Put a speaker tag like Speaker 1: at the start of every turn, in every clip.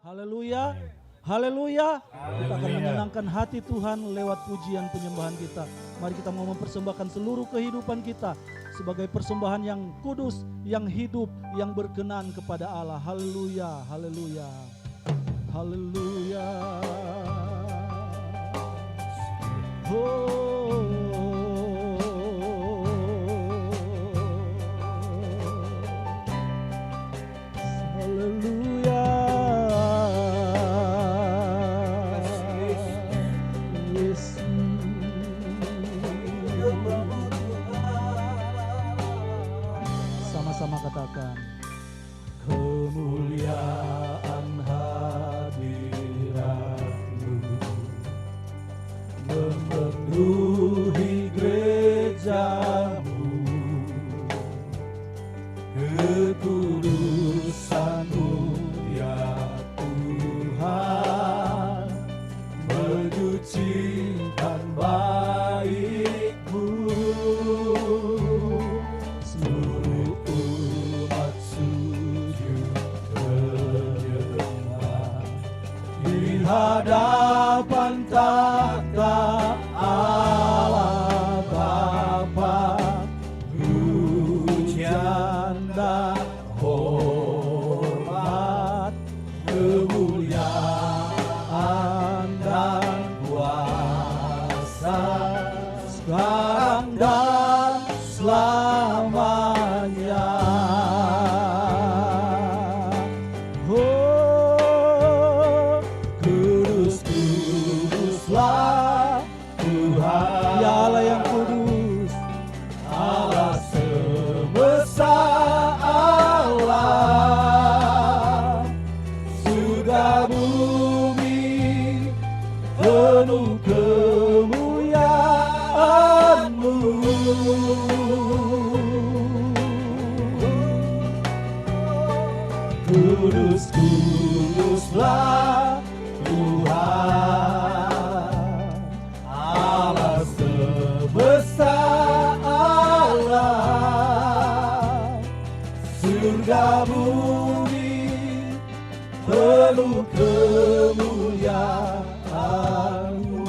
Speaker 1: Haleluya. Haleluya. Kita akan menyenangkan hati Tuhan lewat pujian penyembahan kita. Mari kita mau mempersembahkan seluruh kehidupan kita sebagai persembahan yang kudus, yang hidup, yang berkenan kepada Allah. Haleluya. Haleluya. Haleluya. Oh. Haleluya. Sama-sama katakan, kemuliaan hadirat-Mu memenuhi gereja-Mu, kekudusan-Mu ya Tuhan, menyucikan baik-Mu. Seluruh umat sujud menyembah di hadapan takhta Allah Bapa. Pujian dan hormat, kemuliaan dan kuasa sekarang dan selamanya. Oh, kudus, kuduslah Tuhan, ya Allah yang kudus, Allah semesta Allah. Surga bumi penuh kemuliaan-Mu. Kudus, kuduslah Tuhan, Allah semesta Allah. Surga bumi penuh kemuliaan-Mu.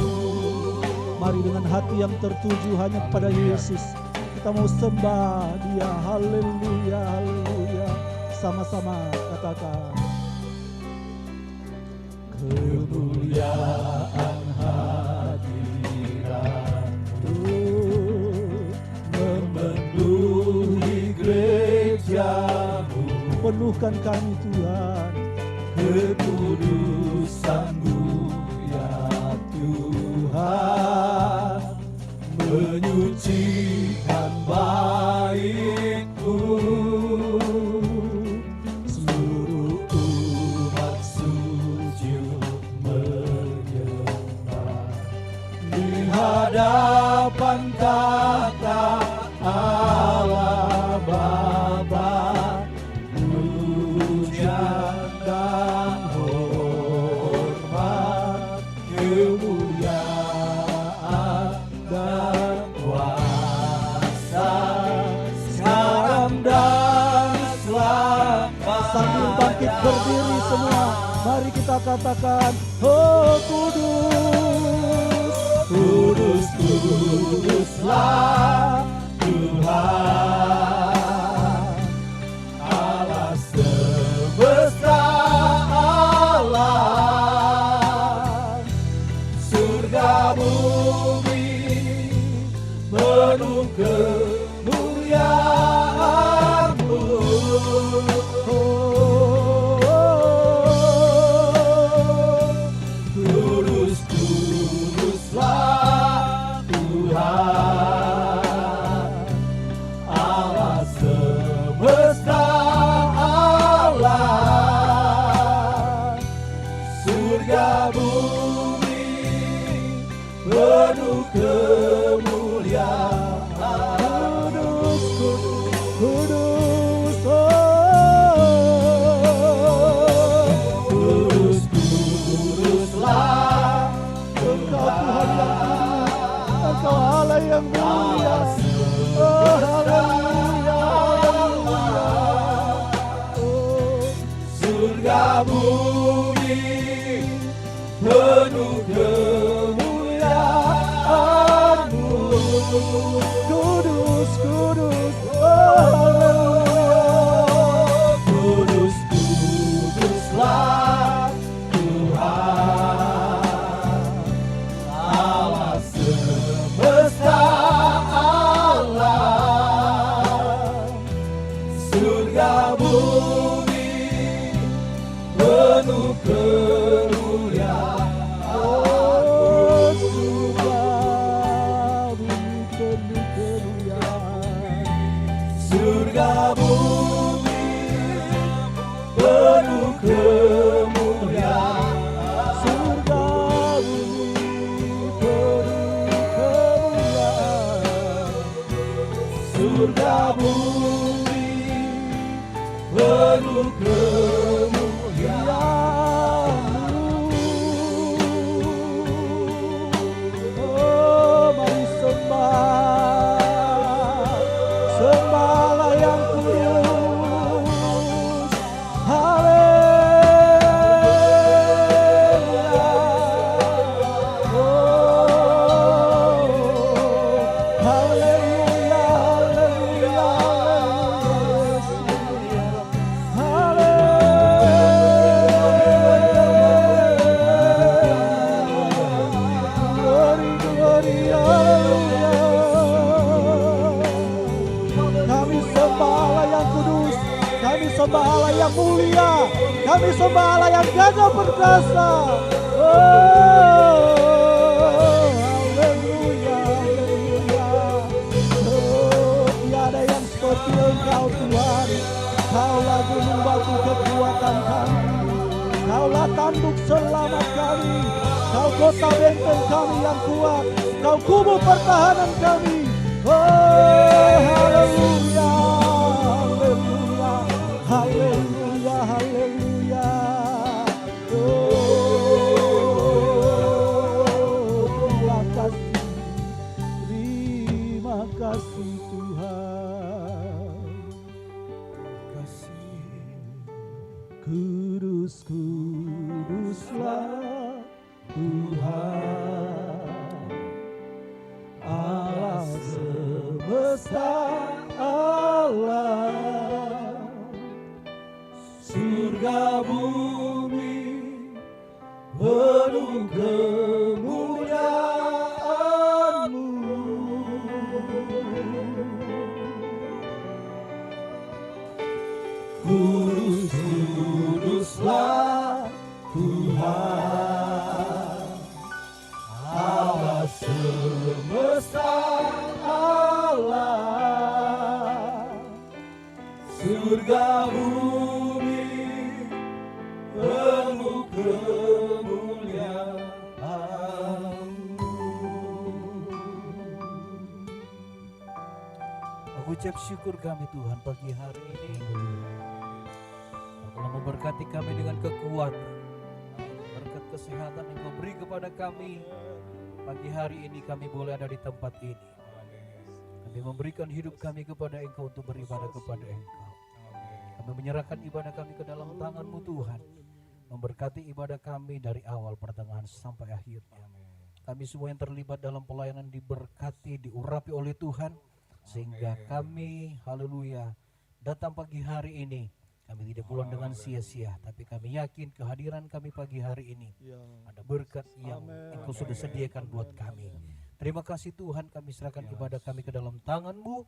Speaker 1: Mari dengan hati yang tertuju hanya kepada Yesus, kita mau sembah Dia. Haleluya, haleluya. Sama-sama katakan, kemuliaan hadirat-Mu memenuhi gereja-Mu. Penuhkan kami Tuhan, kekudusan-Mu ya Tuhan, menyucikan baik-Mu. Seluruh umat sujud menyembah di hadapan takhta Allah Bapa. Pujian dan hormat, kemuliaan dan kuasa sekarang dan selamanya. Sambil bangkit berdiri semua, mari kita katakan, oh kudus, kudus, kuduslah Tuhan, Allah semesta Allah. Surga bumi penuh kemuliaan-Mu. Kudus, kuduslah Tuhan, Allah semesta Allah. Surga bumi penuh kemuliaan.
Speaker 2: penuh kemuliaan-Mu.
Speaker 1: Kudus, kudus,
Speaker 2: Kudus, kuduslah Tuhan, Allah semesta alam. Surga bumi penuh kemuliaan. Surga bumi penuh kemuliaan.
Speaker 1: surga bumi penuh kemuliaan.
Speaker 2: Surga bumi penuh kemuliaan.
Speaker 1: Oh, mari sembahlah yang kudus. Haleluya. Oh, haleluya, haleluya, glory, glory, haleluya. Kami sembah Allah yang kudus, kami sembah Allah yang mulia, kami sembah Allah yang gagah perkasa. Oh, haleluya, haleluya. Oh, tiada yang seperti Engkau Tuhan. Kaulah gunung batu kekuatan kami, Kaulah tanduk selamat kami, Kau kota benteng kami yang kuat, Kau kubu pertahanan kami. Oh, haleluya, haleluya, haleluya, haleluya. Oh, terima kasih Tuhan. Kudus, kuduslah Tuhan, Allah semesta alam.
Speaker 2: Surga bumi penuh kemuliaan-Mu. Kudus, kuduslah Tuhan, Allah semesta alam. Surga bumi penuh kemuliaan-Mu.
Speaker 3: Mengucap syukur kami Tuhan pagi hari ini. Kau telah memberkati kami dengan kekuatan, berkat kesehatan yang Kau beri kepada kami. Pagi hari ini kami boleh ada di tempat ini. Kami memberikan hidup kami kepada Engkau untuk beribadah kepada Engkau. Kami menyerahkan ibadah kami ke dalam tangan-Mu Tuhan. Memberkati ibadah kami dari awal, pertengahan sampai akhirnya. Kami semua yang terlibat dalam pelayanan diberkati, diurapi oleh Tuhan. Sehingga kami, haleluya, datang pagi hari ini. Kami tidak pulang dengan sia-sia, tapi kami yakin kehadiran kami pagi hari ini ada berkat yang Engkau sudah sediakan buat kami. Terima kasih Tuhan, kami serahkan ibadah kami ke dalam tangan-Mu.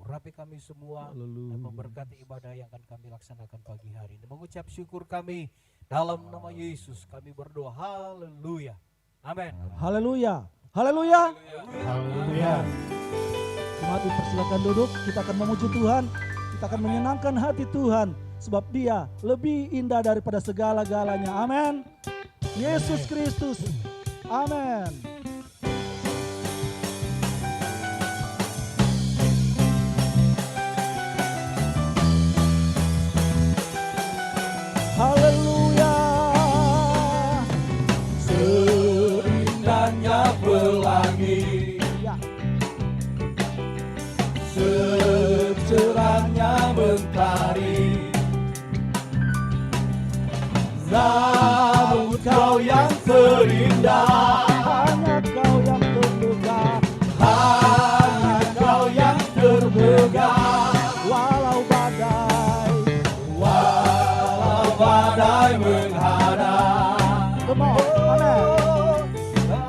Speaker 3: Urapi kami semua dan memberkati ibadah yang akan kami laksanakan pagi hari ini. Mengucap syukur kami dalam nama Yesus kami berdoa. Haleluya. Amin.
Speaker 1: Haleluya, haleluya.
Speaker 2: Haleluya.
Speaker 1: Jemaat dipersilakan duduk, kita akan memuji Tuhan, kita akan menyenangkan hati Tuhan, sebab Dia lebih indah daripada segala-galanya. Amin. Yesus Kristus. Amin. Haleluya.
Speaker 2: Seindahnya pelangi,
Speaker 1: Ya.
Speaker 2: secerahnya mentari, rambut Kau yang terindah,
Speaker 1: hanya Kau yang termegah,
Speaker 2: hanya Kau yang termegah.
Speaker 1: walau
Speaker 2: badai menghadap,
Speaker 1: come on, amen.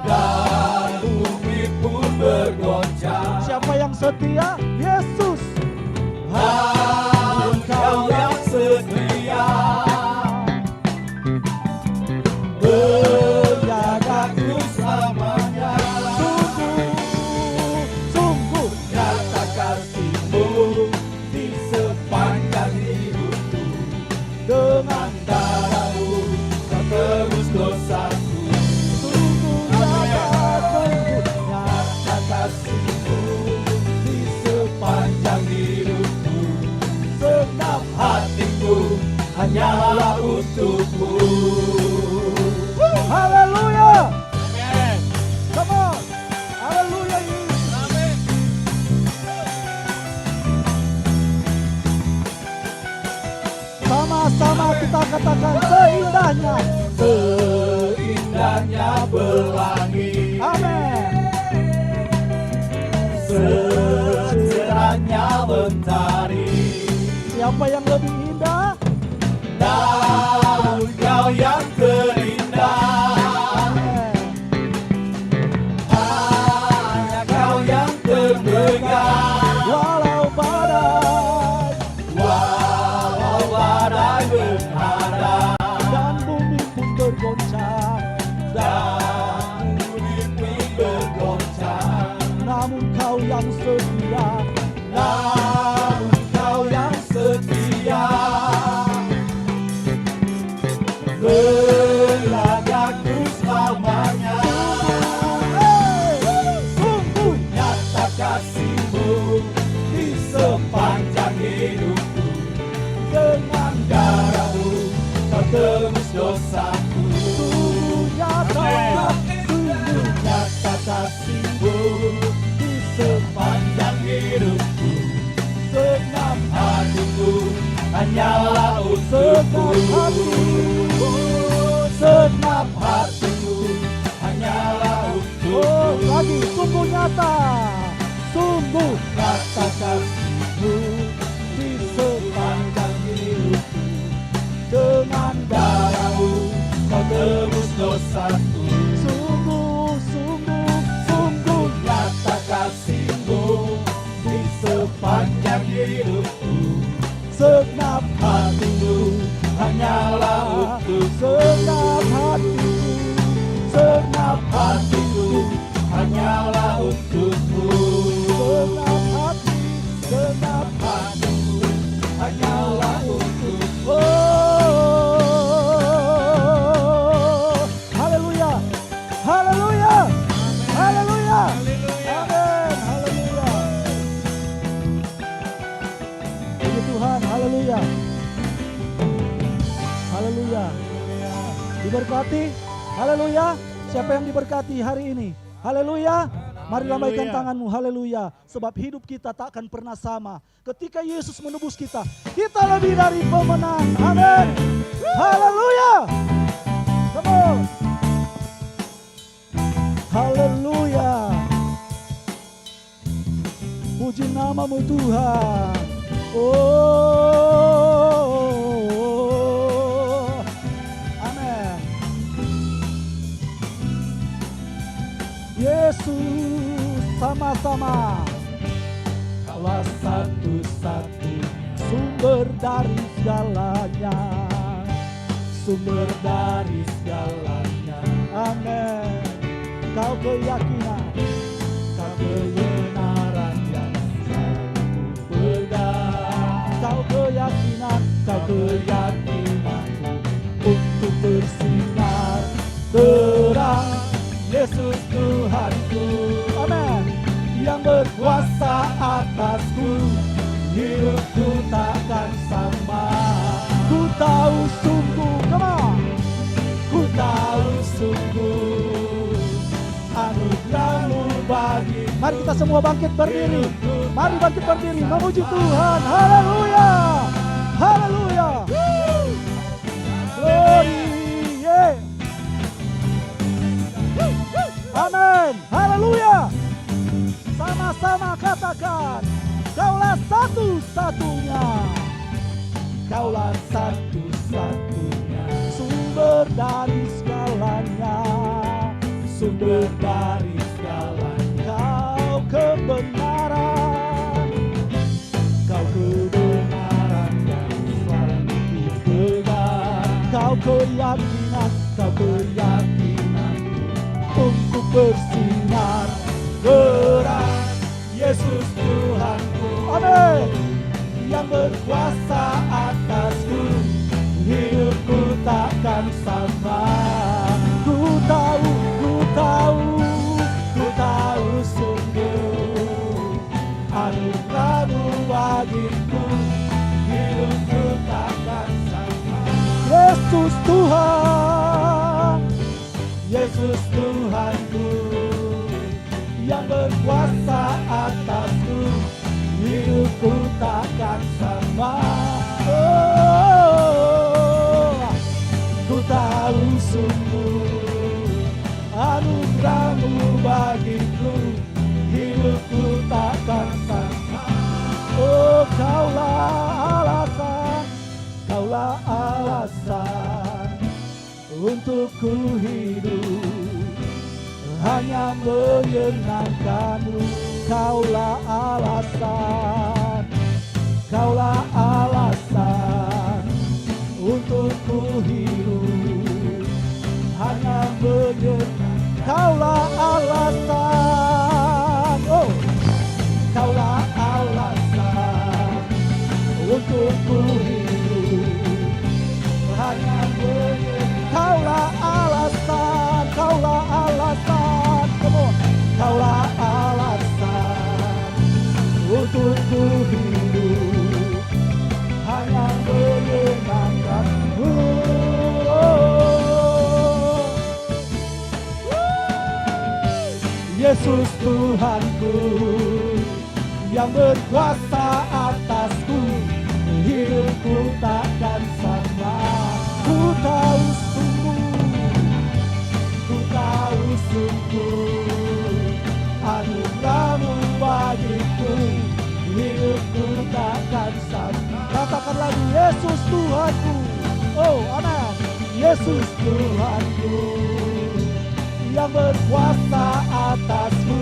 Speaker 2: dan bumi pun bergoncang.
Speaker 1: Siapa yang setia? Yesus.
Speaker 2: Engkau yang setia, menjagaku selamanya.
Speaker 1: Sungguh
Speaker 2: Nyata kasih-Mu di sepanjang hidupku. Dengan darah-Mu Kau tebus dosaku. Nyata kasih-Mu di sepanjang hidupku. Segenap hatiku hanyalah untuk-Mu.
Speaker 1: haleluya. Come on. Haleluya. Sama-sama kita katakan seindahnya.
Speaker 2: Seindahnya pelangi,
Speaker 1: Amin.
Speaker 2: secerahnya mentari.
Speaker 1: Siapa yang lebih indah?
Speaker 2: Namun Kau yang terindah,
Speaker 1: Amin.
Speaker 2: hanya Kau yang termegah.
Speaker 1: Walau
Speaker 2: Badai menghadap,
Speaker 1: dan bumi pun bergoncang,
Speaker 2: dan bumi pun bergoncang.
Speaker 1: namun Kau yang setia.
Speaker 2: Namun Kau yang setia, menjagaku selamanya.
Speaker 1: Sungguh
Speaker 2: Nyata kasih-Mu di sepanjang hidupku. Dengan darah-Mu Kau tebus dosaku.
Speaker 1: nyata,
Speaker 2: Sungguh nyata kasih-Mu di sepanjang hidupku. Segenap hatiku hanyalah untuk-Mu. Segenap hatiku hanyalah
Speaker 1: oh
Speaker 2: untuk-Mu.
Speaker 1: lagi sungguh nyata, sungguh
Speaker 2: Nyata kasih-Mu di sepanjang hidupku. Dengan darah-Mu Kau tebus dosaku.
Speaker 1: sungguh
Speaker 2: Nyata kasih-Mu di sepanjang hidupku. Segenap hatiku hanyalah untuk-Mu.
Speaker 1: segenap hatiku,
Speaker 2: Segenap hatiku hanyalah untuk-Mu.
Speaker 1: segenap hati,
Speaker 2: Hatiku hanyalah untuk-Mu.
Speaker 1: oh haleluya, haleluya, haleluya, amin, haleluya. Puji Tuhan, haleluya, haleluya. Diberkati, haleluya. Siapa yang diberkati hari ini? Haleluya. Mari lambaikan tanganmu, haleluya. Sebab hidup kita tak akan pernah sama. Ketika Yesus menebus kita, kita lebih dari pemenang. Amin. Haleluya. Come on. Haleluya. Puji namamu Tuhan. Oh. Amin. Yesus sama-sama. Kaulah satu-satu sumber dari segalanya. Sumber dari segalanya. Amin. Kau keyakinan, kau kebenaran yang selalu pegang. Kau keyakinan, kau keyakinanmu untuk bersinar terang. Yesus Tuhanku, amin, yang berkuasa atasku, hidupku takkan sama. Ku tahu sungguh, come on, ku tahu sungguh anugerah-Mu bagi. Mari kita semua bangkit berdiri, mari bangkit berdiri, memuji Tuhan, haleluya, haleluya, glory, yeah. satu-satunya.
Speaker 2: Kaulah satu-satunya,
Speaker 1: Sumber dari segalanya.
Speaker 2: sumber dari segalanya.
Speaker 1: Kau kebenaran.
Speaker 2: Kau kebenaran yang selalu benar.
Speaker 1: Kau keyakinan.
Speaker 2: Kau keyakinan untuk bersinar terang. Yesus Tuhanku,
Speaker 1: Amin.
Speaker 2: yang berkuasa atasku, hidupku takkan sama.
Speaker 1: Ku tahu
Speaker 2: sungguh anugerah-Mu bagiku, hidupku takkan sama.
Speaker 1: Yesus Tuhan.
Speaker 2: Yesus Tuhanku, yang berkuasa atasku, hidupku takkan sama. Oh, ku tahu sungguh anugerah-Mu bagiku, hidupku takkan sama.
Speaker 1: Oh, Kaulah alasan
Speaker 2: Untuk ku hidup hanya menyenangkan-Mu.
Speaker 1: Kaulah alasan.
Speaker 2: Kaulah alasan untuk ku hidup hanya menyenangkan.
Speaker 1: Kaulah alasan. Oh,
Speaker 2: Kaulah alasan untuk ku hidup hanya menyenangkan.
Speaker 1: Kaulah alasan. Kaulah alasan. Come on.
Speaker 2: Kaulah alasan untuk ku hidup hanya menyenangkan-Mu. Yesus Tuhanku, yang berkuasa atasku, hidupku takkan sama.
Speaker 1: Ku tahu
Speaker 2: sungguh anugerah-Mu bagiku, hidupku takkan sama.
Speaker 1: Katakan lagi, Yesus Tuhanku. Oh, amin.
Speaker 2: Yesus Tuhanku, yang berkuasa atasku,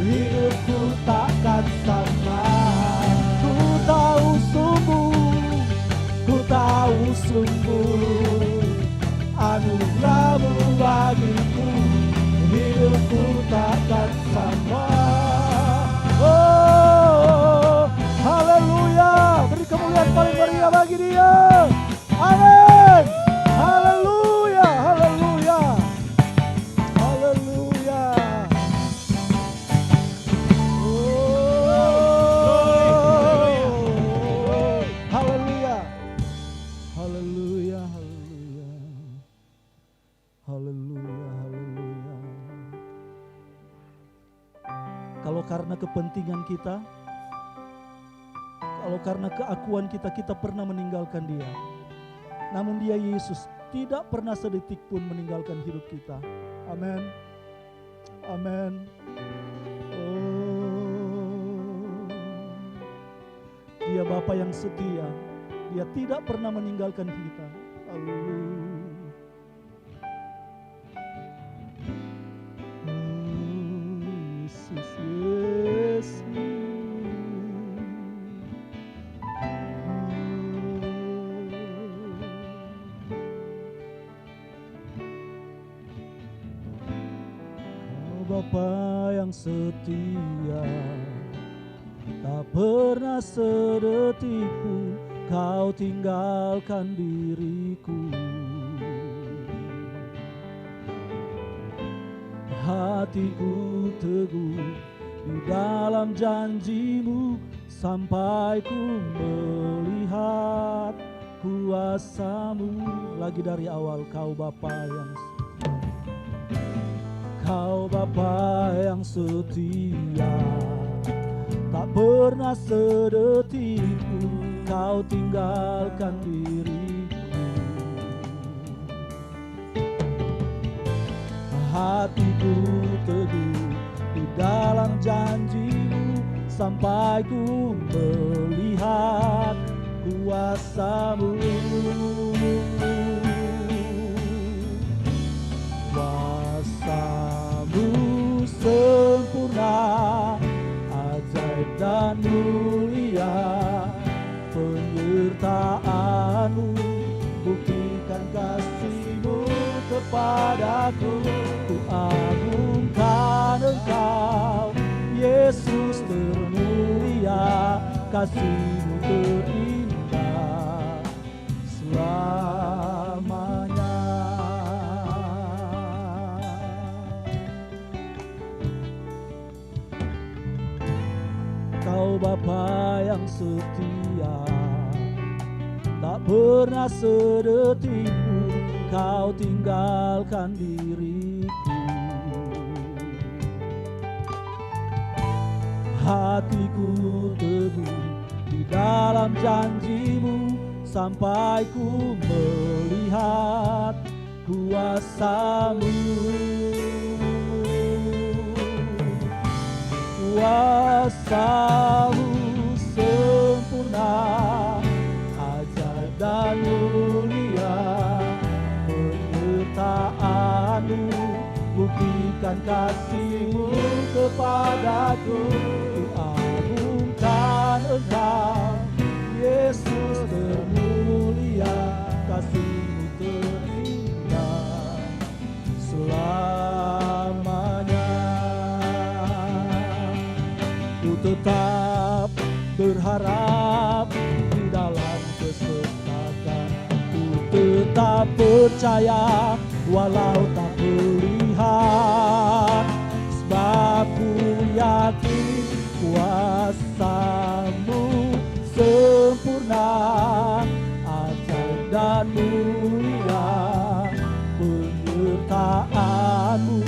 Speaker 2: hidupku takkan sama.
Speaker 1: Ku tahu
Speaker 2: sungguh anugerah-Mu bagiku, hidupku takkan sama.
Speaker 1: Oh, haleluya. Beri kemuliaan paling meriah bagi Dia. Amin. Haleluya, haleluya. Haleluya. Oh, haleluya. Haleluya, haleluya. Haleluya, haleluya. Kalau karena kepentingan kita, kalau karena keakuan kita, kita pernah meninggalkan Dia. Namun Dia Yesus tidak pernah sedetik pun meninggalkan hidup kita. Amin. Amin. Oh, Dia Bapa yang setia. Dia tidak pernah meninggalkan kita. Haleluya. Yesus, Yesus. Kau Bapa yang setia, tak pernah sedetik pun Kau tinggalkan diriku. Hatiku teguh di dalam janji-Mu, sampai ku melihat kuasa-Mu. Lagi dari awal, Kau Bapa yang Kau Bapa yang setia, tak pernah sedetik pun Kau tinggalkan diriku. Hatiku teguh di dalam janji-Mu, sampai ku melihat kuasa-Mu. Kuasa-Mu sempurna, ajaib dan mulia, penyertaan-Mu, buktikan kasih-Mu kepadaku. Ku agungkan Engkau, Yesus termulia, kasih-Mu terindah selamanya. Kau Bapa yang setia, tak pernah sedetik pun Kau tinggalkan diriku. Hatiku teguh di dalam janji-Mu, sampai ku melihat kuasa-Mu. Kuasa-Mu sempurna, ajaib dan mulia, penyertaan-Mu, buktikan kasih-Mu kepadaku. Ku agungkan Engkau, Yesus termulia, kasih-Mu terindah selamanya. Ku tetap berharap di dalam kesesatan, ku tetap percaya walau tak melihat, sebab ku yakin kuasa-Mu sempurna, ajaib dan mulia, penyertaan-Mu,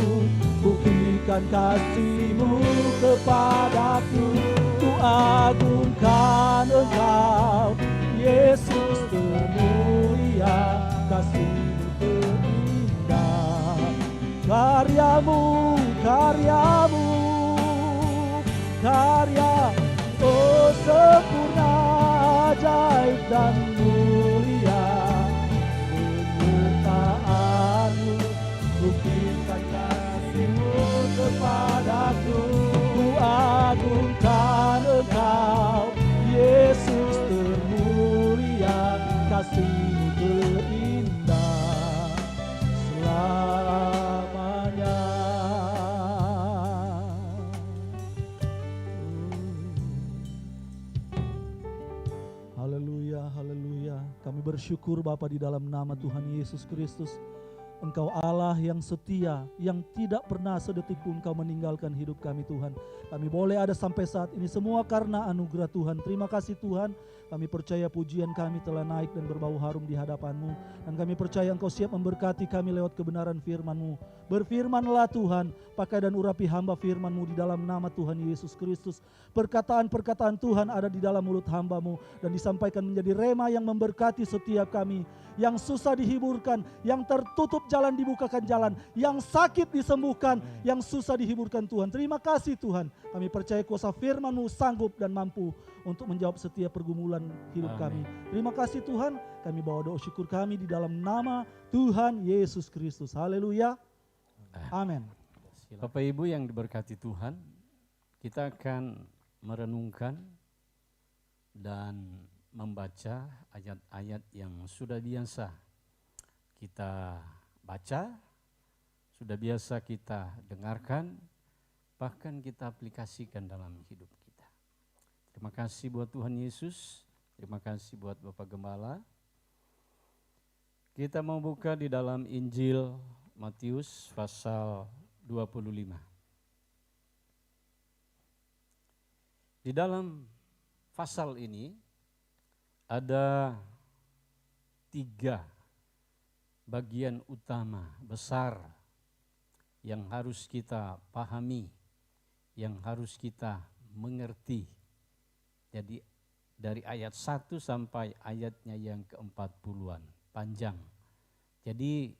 Speaker 1: buktikan kasih-Mu kepadaku. Ku agungkan Engkau, Yesus termulia, kasih-Mu terindah. Karya-Mu, karya-Mu, karya, oh sempurna, ajaib dan mulia, penyertaan-Mu, buktikan kasih-Mu kepadaku. Ku agungkan Engkau, Yesus termulia, kasih-Mu terindah selamanya. Haleluya, haleluya. Kami bersyukur Bapa di dalam nama Tuhan Yesus Kristus. Engkau Allah yang setia, yang tidak pernah sedetik pun Engkau meninggalkan hidup kami Tuhan. Kami boleh ada sampai saat ini semua karena anugerah Tuhan. Terima kasih Tuhan. Kami percaya pujian kami telah naik dan berbau harum di hadapan-Mu. Dan kami percaya Engkau siap memberkati kami lewat kebenaran firman-Mu. Berfirmanlah Tuhan, pakai dan urapi hamba firman-Mu di dalam nama Tuhan Yesus Kristus. Perkataan-perkataan Tuhan ada di dalam mulut hamba-Mu dan disampaikan menjadi rema yang memberkati setiap kami. Yang susah dihiburkan, yang tertutup jalan dibukakan jalan, yang sakit disembuhkan, yang susah dihiburkan Tuhan. Terima kasih Tuhan. Kami percaya kuasa firman-Mu sanggup dan mampu untuk menjawab setiap pergumulan hidup kami. Terima kasih Tuhan. Kami bawa doa syukur kami di dalam nama Tuhan Yesus Kristus. Haleluya. Amin.
Speaker 4: Bapak Ibu yang diberkati Tuhan, kita akan merenungkan dan membaca ayat-ayat yang sudah biasa kita baca, sudah biasa kita dengarkan, bahkan kita aplikasikan dalam hidup kita. Terima kasih buat Tuhan Yesus, terima kasih buat Bapak Gembala. Kita mau buka di dalam Injil Matius pasal 25. Di dalam pasal ini ada 3 bagian utama besar yang harus kita pahami, yang harus kita mengerti. Jadi dari ayat 1 sampai ayatnya yang ke-40-an, panjang. Jadi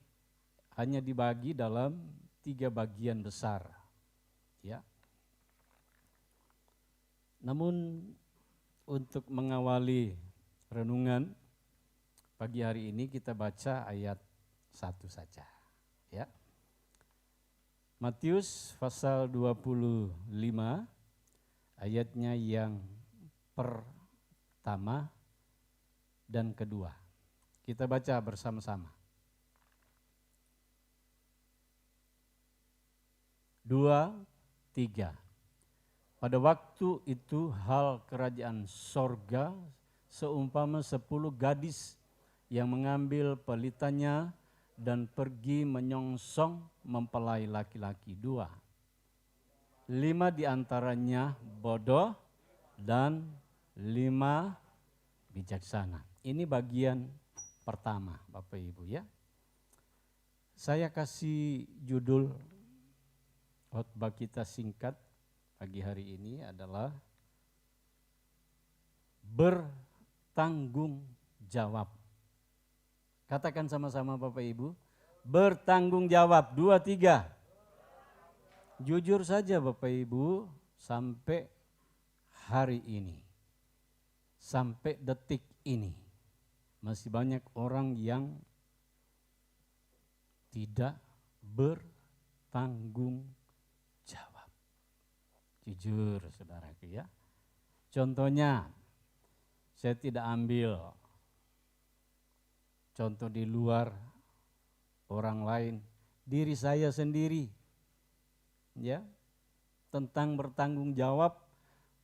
Speaker 4: hanya dibagi dalam 3 bagian besar. Ya. Namun untuk mengawali renungan pagi hari ini kita baca ayat 1 saja. Ya. Matius pasal 25 ayatnya yang pertama dan kedua. Kita baca bersama-sama. 2, 3. Pada waktu itu hal kerajaan sorga seumpama 10 gadis yang mengambil pelitanya dan pergi menyongsong mempelai laki-laki 2. 5 diantaranya bodoh dan 5 bijaksana. Ini bagian pertama Bapak Ibu ya. Saya kasih judul khotbah kita singkat pagi hari ini adalah bertanggung jawab. Katakan sama-sama Bapak Ibu, bertanggung jawab. 2, 3. Jujur saja Bapak Ibu, sampai hari ini, sampai detik ini, masih banyak orang yang tidak bertanggung jawab. Jujur saudaraku ya. Contohnya, saya tidak ambil contoh di luar orang lain, diri saya sendiri. Ya, tentang bertanggung jawab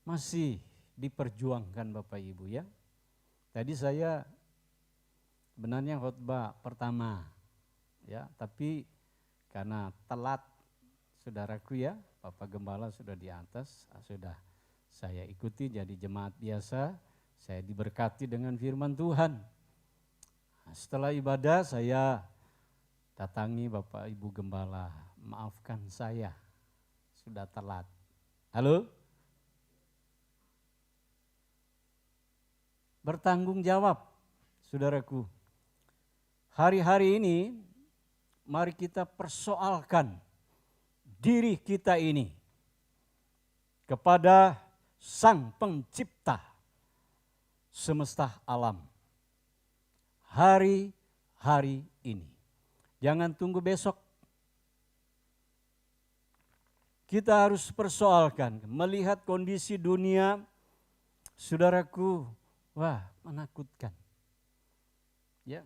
Speaker 4: masih diperjuangkan Bapak Ibu ya. Tadi saya benarnya khotbah pertama ya, tapi karena telat saudaraku ya, Bapak Gembala sudah di atas, sudah saya ikuti jadi jemaat biasa, saya diberkati dengan firman Tuhan. Setelah ibadah saya datangi Bapak Ibu Gembala, maafkan saya sudah telat. Halo? Bertanggung jawab, saudaraku. Hari-hari ini mari kita persoalkan diri kita ini kepada Sang Pencipta semesta alam. Hari-hari ini. Jangan tunggu besok. Kita harus persoalkan, melihat kondisi dunia, saudaraku, wah menakutkan. Ya.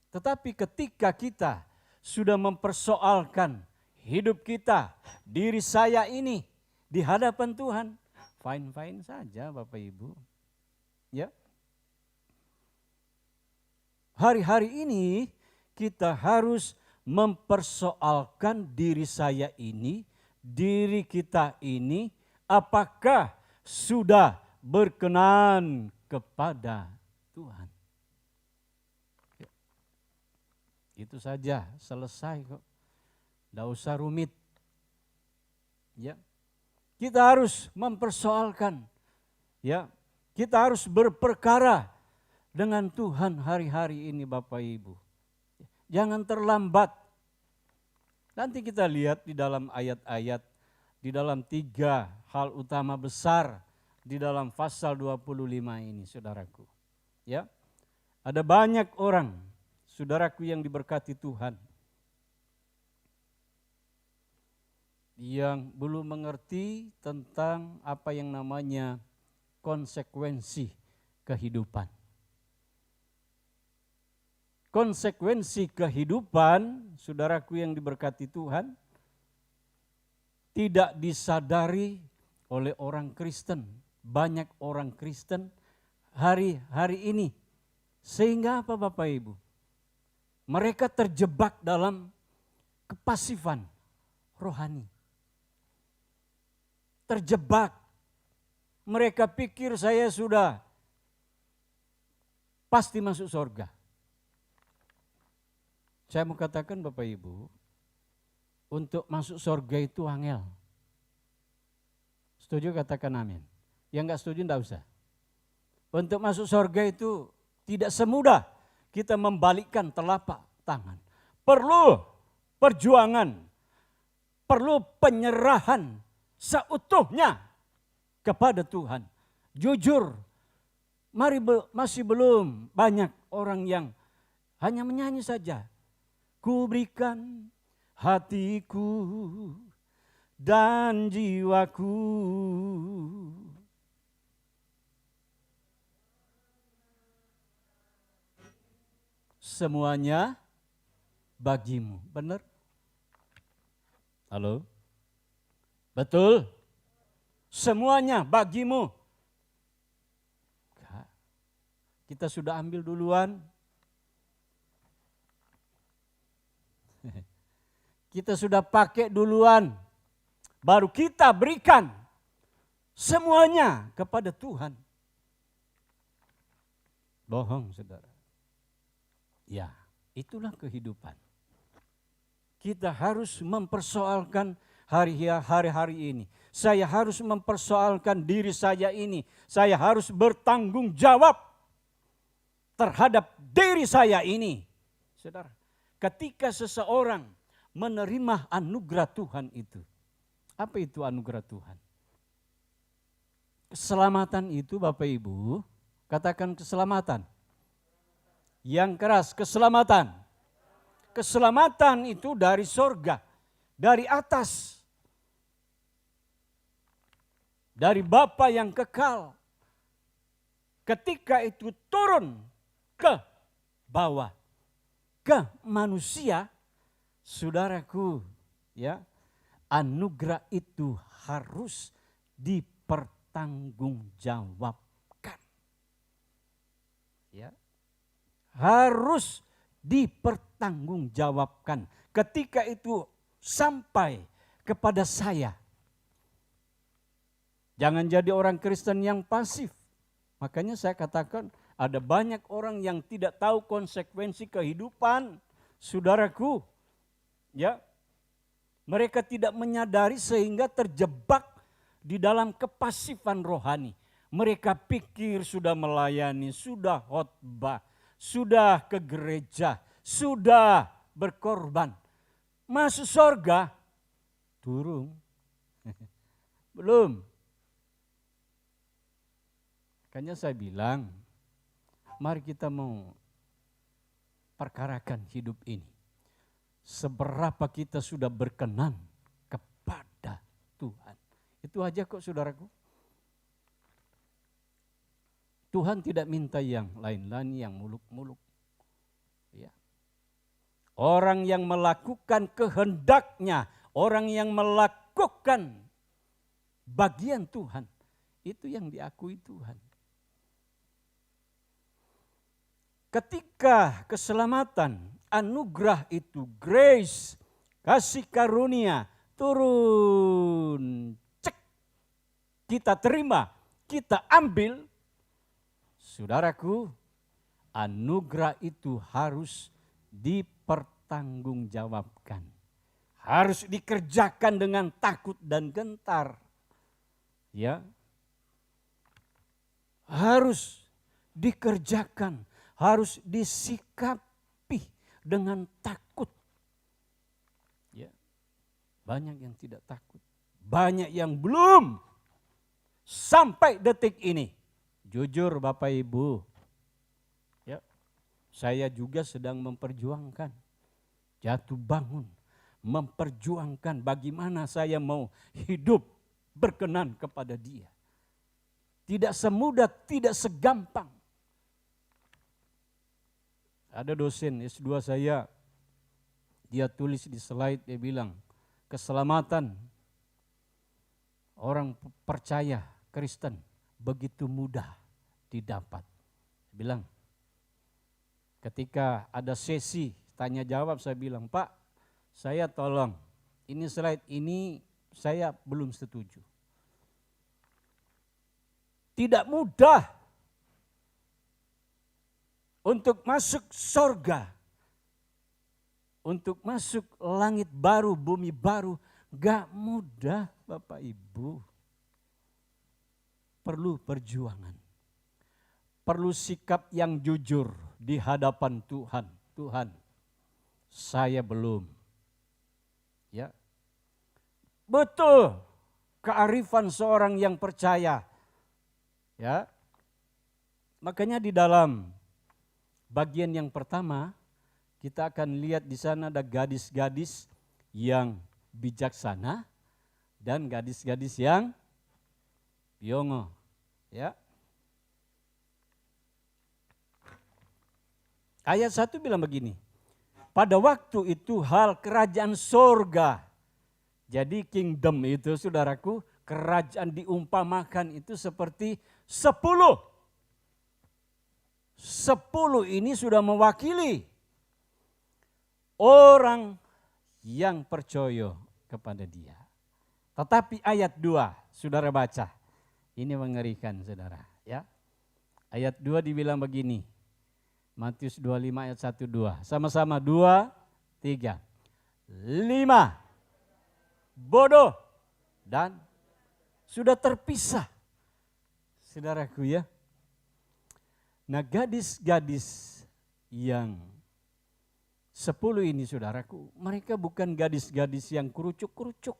Speaker 4: Tetapi ketika kita sudah mempersoalkan hidup kita, diri saya ini di hadapan Tuhan, fine-fine saja Bapak Ibu. Ya. Hari-hari ini kita harus mempersoalkan diri saya ini, diri kita ini, apakah sudah berkenan kepada Tuhan. Itu saja, selesai kok. Tidak usah rumit. Ya. Kita harus mempersoalkan. Ya. Kita harus berperkara dengan Tuhan hari-hari ini Bapak Ibu. Jangan terlambat. Nanti kita lihat di dalam ayat-ayat, di dalam 3 hal utama besar di dalam pasal 25 ini saudaraku. Ya. Ada banyak orang, saudaraku yang diberkati Tuhan, yang belum mengerti tentang apa yang namanya konsekuensi kehidupan. Konsekuensi kehidupan, saudaraku yang diberkati Tuhan, tidak disadari oleh orang Kristen. Banyak orang Kristen hari-hari ini. Sehingga apa Bapak Ibu? Mereka terjebak dalam kepasifan rohani. Terjebak. Mereka pikir saya sudah pasti masuk surga. Saya mau katakan Bapak Ibu, untuk masuk surga itu angel. Setuju katakan amin. Yang enggak setuju enggak usah. Untuk masuk surga itu tidak semudah kita membalikkan telapak tangan. Perlu perjuangan, perlu penyerahan seutuhnya kepada Tuhan. Jujur, masih belum banyak orang yang hanya menyanyi saja. Ku berikan hatiku dan jiwaku. Semuanya bagimu. Benar? Halo? Betul? Semuanya bagimu. Kita sudah ambil duluan. Kita sudah pakai duluan. Baru kita berikan semuanya kepada Tuhan. Bohong, saudara. Ya, itulah kehidupan. Kita harus mempersoalkan hari-hari ini. Saya harus mempersoalkan diri saya ini. Saya harus bertanggung jawab terhadap diri saya ini. Saudara, ketika seseorang menerima anugerah Tuhan itu. Apa itu anugerah Tuhan? Keselamatan itu Bapak Ibu, katakan keselamatan. Yang keras, keselamatan. Keselamatan itu dari sorga, dari atas. Dari Bapa yang kekal. Ketika itu turun ke bawah, ke manusia, saudaraku, ya, anugerah itu harus dipertanggungjawabkan. Ya. Harus dipertanggungjawabkan. Ketika itu sampai kepada saya. Jangan jadi orang Kristen yang pasif. Makanya saya katakan ada banyak orang yang tidak tahu konsekuensi kehidupan, saudaraku. Ya, mereka tidak menyadari sehingga terjebak di dalam kepasifan rohani. Mereka pikir sudah melayani, sudah khotbah, sudah ke gereja, sudah berkorban. Masuk surga, turun. Belum. Makanya saya bilang, mari kita mau perkarakan hidup ini. Seberapa kita sudah berkenan kepada Tuhan. Itu aja kok saudaraku. Tuhan tidak minta yang lain-lain, yang muluk-muluk. Ya. Orang yang melakukan kehendaknya, orang yang melakukan bagian Tuhan, itu yang diakui Tuhan. Ketika keselamatan, anugerah itu, grace, kasih karunia, turun, cek, kita terima, kita ambil, saudaraku, anugerah itu harus dipertanggungjawabkan. Harus dikerjakan dengan takut dan gentar. Ya. Harus dikerjakan, harus disikapi dengan takut. Ya. Banyak yang tidak takut. Banyak yang belum sampai detik ini. Jujur Bapak Ibu, ya, saya juga sedang memperjuangkan, jatuh bangun, memperjuangkan bagaimana saya mau hidup berkenan kepada Dia. Tidak semudah, tidak segampang. Ada dosen S2 saya, dia tulis di slide, dia bilang, keselamatan orang percaya Kristen begitu mudah didapat. Bilang, ketika ada sesi tanya jawab, saya bilang, Pak, saya tolong, ini slide ini saya belum setuju. Tidak mudah untuk masuk surga, untuk masuk langit baru, bumi baru, gak mudah Bapak Ibu. Perlu perjuangan, perlu sikap yang jujur di hadapan Tuhan. Tuhan, saya belum. Ya, betul, kearifan seorang yang percaya. Ya. Makanya di dalam bagian yang pertama kita akan lihat di sana ada gadis-gadis yang bijaksana dan gadis-gadis yang piongo. Ya. Ayat 1 bilang begini, pada waktu itu hal kerajaan sorga, jadi kingdom itu saudaraku, kerajaan diumpamakan itu seperti 10. 10 ini sudah mewakili orang yang percaya kepada dia. Tetapi ayat 2, saudara baca, ini mengerikan saudara. Ya. Ayat 2 dibilang begini, Matius 25 ayat 1-2. Sama-sama 2, 3. 5. Bodoh dan sudah terpisah. Saudaraku ya. Nah gadis-gadis yang 10 ini saudaraku, mereka bukan gadis-gadis yang kurucuk-kurucuk.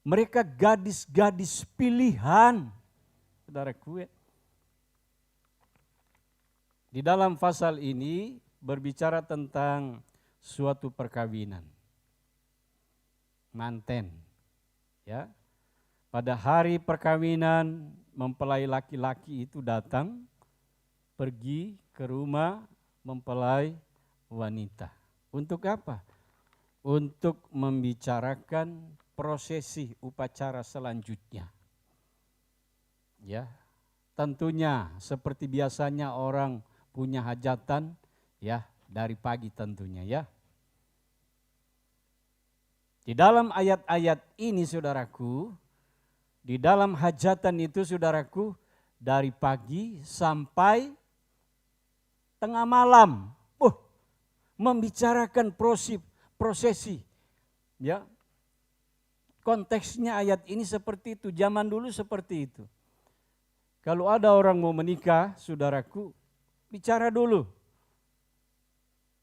Speaker 4: Mereka gadis-gadis pilihan. Saudaraku ya. Di dalam pasal ini berbicara tentang suatu perkawinan. Manten. Ya. Pada hari perkawinan mempelai laki-laki itu datang pergi ke rumah mempelai wanita. Untuk apa? Untuk membicarakan prosesi upacara selanjutnya. Ya. Tentunya seperti biasanya orang punya hajatan ya dari pagi tentunya ya. Di dalam ayat-ayat ini saudaraku, di dalam hajatan itu saudaraku dari pagi sampai tengah malam. Membicarakan prosesi. Ya. Konteksnya ayat ini seperti itu, zaman dulu seperti itu. Kalau ada orang mau menikah, saudaraku, bicara dulu.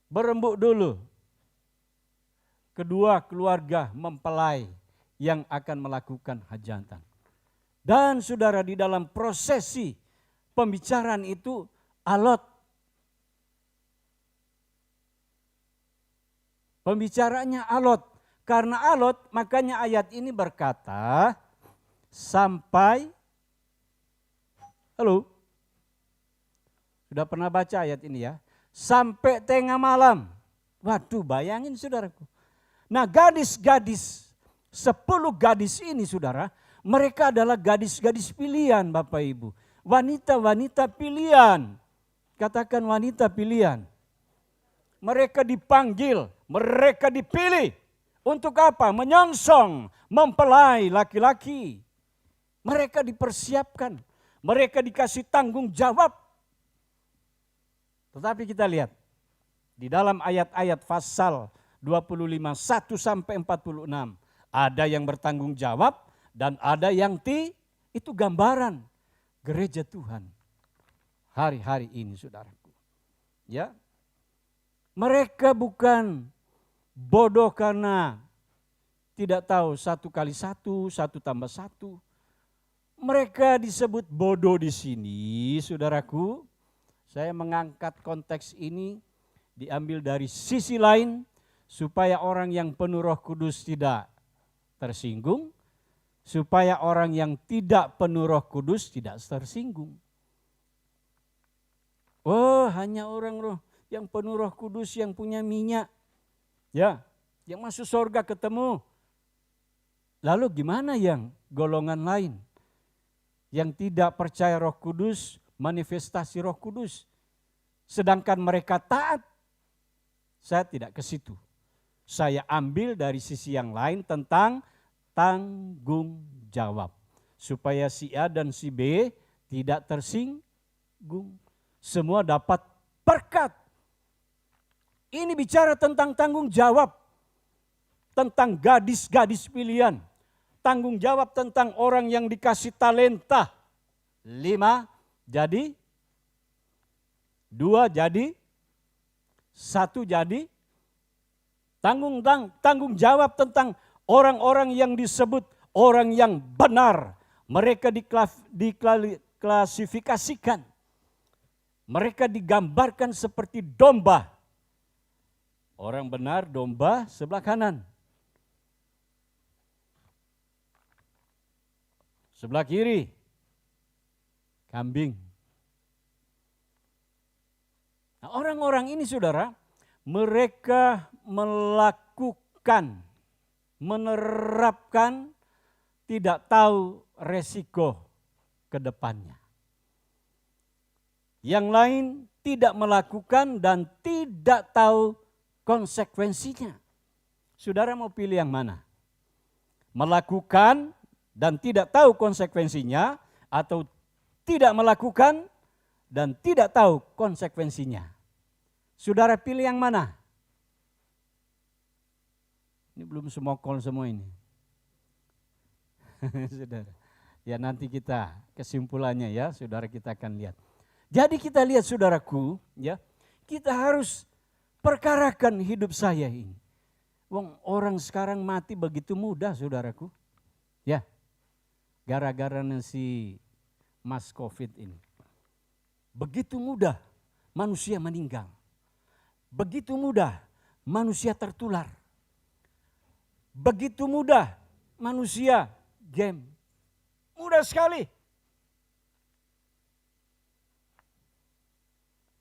Speaker 4: Berembuk dulu. Kedua keluarga mempelai yang akan melakukan hajatan. Dan saudara di dalam prosesi pembicaraan itu alot. Pembicaranya alot. Karena alot makanya ayat ini berkata sampai. Halo? Sudah pernah baca ayat ini ya? Sampai tengah malam. Waduh bayangin saudaraku. Nah gadis-gadis, 10 gadis ini saudara, mereka adalah gadis-gadis pilihan Bapak Ibu. Wanita-wanita pilihan. Katakan wanita pilihan. Mereka dipanggil, mereka dipilih. Untuk apa? Menyongsong, mempelai laki-laki. Mereka dipersiapkan. Mereka dikasih tanggung jawab. Tetapi kita lihat di dalam ayat-ayat pasal 25 1 sampai 46 ada yang bertanggung jawab dan ada yang itu gambaran gereja Tuhan hari-hari ini saudaraku. Ya. Mereka bukan bodoh karena tidak tahu 1 kali 1, 1 tambah 1. Mereka disebut bodoh di sini, saudaraku. Saya mengangkat konteks ini diambil dari sisi lain supaya orang yang penuh Roh Kudus tidak tersinggung, supaya orang yang tidak penuh Roh Kudus tidak tersinggung. Oh, hanya orang yang penuh Roh Kudus yang punya minyak, ya, yang masuk surga ketemu. Lalu gimana yang golongan lain? Yang tidak percaya Roh Kudus, manifestasi Roh Kudus. Sedangkan mereka taat. Saya tidak ke situ. Saya ambil dari sisi yang lain tentang tanggung jawab. Supaya si A dan si B tidak tersinggung. Semua dapat berkat. Ini bicara tentang tanggung jawab. Tentang gadis-gadis pilihan. Tanggung jawab tentang orang yang dikasih talenta. 5 jadi, 2 jadi, 1 jadi. Tanggung jawab tentang orang-orang yang disebut orang yang benar. Mereka diklasifikasikan. Mereka digambarkan seperti domba. Orang benar domba sebelah kanan. Sebelah kiri kambing. Nah, orang-orang ini saudara, mereka melakukan, menerapkan, tidak tahu resiko ke depannya. Yang lain tidak melakukan dan tidak tahu konsekuensinya. Saudara mau pilih yang mana? Melakukan dan tidak tahu konsekuensinya, atau tidak melakukan dan tidak tahu konsekuensinya? Saudara pilih yang mana? Ini belum semokol semua ini. Saudara. Ya nanti kita kesimpulannya ya, saudara kita akan lihat. Jadi kita lihat saudaraku, ya, kita harus perkarakan hidup saya ini. Wong orang sekarang mati begitu mudah saudaraku. Ya, gara-gara si mas COVID ini. Begitu mudah manusia meninggal. Begitu mudah manusia tertular. Begitu mudah manusia game. Mudah sekali.